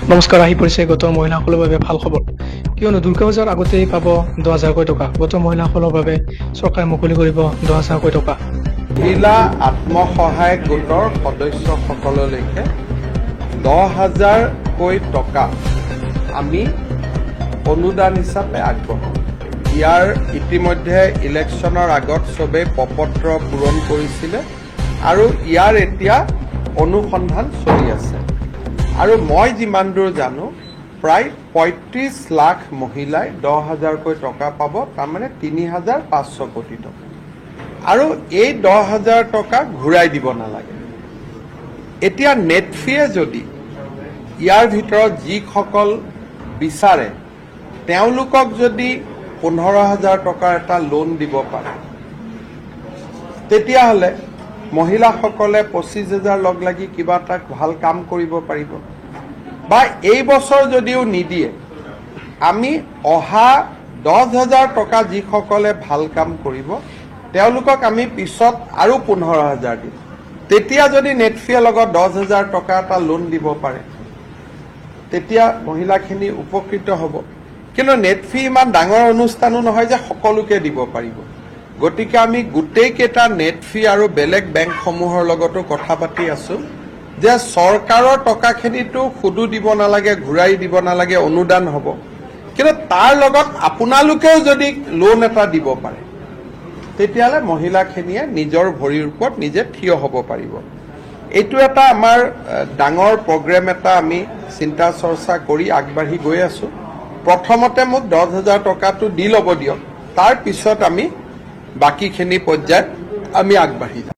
নমস্কাৰ আহি পৰিছে গোটৰ মহিলাসকলৰ বাবে ভাল খবৰ কিয়নো দুৰ্গা পূজাৰ আগতেই পাব 10,000 টকা গোটৰ মহিলাসকলৰ বাবে চৰকাৰে মুকলি কৰিব 10,000 টকা মহিলা আত্মসহায়ক গোটৰ সদস্যসকললৈকে 10,000 টকা আমি অনুদান হিচাপে আগবঢ়াম ইয়াৰ ইতিমধ্যে ইলেকশ্যনৰ আগত সবে প্ৰপত্ৰ পূৰণ কৰিছিলে আৰু ইয়াৰ এতিয়া অনুসন্ধান চলি আছে আৰু মই যিমান দূৰ জানো প্ৰায় 35 লাখ মহিলাই 10,000 টকা পাব তাৰমানে 3,500 কোটি টকা আৰু এই 10,000 টকা ঘূৰাই দিব নালাগে এতিয়া নেট ফিয়ে যদি ইয়াৰ ভিতৰত যিসকল বিচাৰে তেওঁলোকক যদি 15,000 টকাৰ এটা লোন দিব পাৰে তেতিয়াহ'লে মহিলাসকলে 25,000 লগ লাগি কিবা এটা ভাল কাম কৰিব পাৰিব বা এই বছৰ যদিও নিদিয়ে আমি অহা 10,000 টকা যিসকলে ভাল কাম কৰিব তেওঁলোকক আমি পিছত আৰু 15,000 দিম তেতিয়া যদি নেটফিয়ে লগত 10,000 টকা এটা লোন দিব পাৰে তেতিয়া মহিলাখিনি উপকৃত হ'ব কিন্তু নেটফি ইমান ডাঙৰ অনুষ্ঠানো নহয় যে সকলোকে দিব পাৰিব গতিকে আমি গোটেই কেইটা নেটফি আৰু বেলেগ বেংকসমূহৰ লগতো কথা পাতি আছো যে চৰকাৰৰ টকাখিনিটো খুদু দিব নালাগে ঘূৰাই দিব নালাগে অনুদান হ'ব কিন্তু তাৰ লগত আপোনালোকেও যদি লোন এটা দিব পাৰে তেতিয়ালে মহিলাখিনিয়ে নিজৰ ভৰিৰ ওপৰত নিজে থিয় হ'ব পাৰিব এইটো এটা আমাৰ ডাঙৰ প্ৰগ্ৰাম এটা আমি চিন্তা চৰ্চা কৰি আগবাঢ়ি গৈ আছো প্ৰথমতে মোক 10,000 টকাটো দি ল'ব দিয়ক তাৰ পিছত আমি বাকিখিনি পৰ্যায়ত আমি আগবাঢ়ি যাম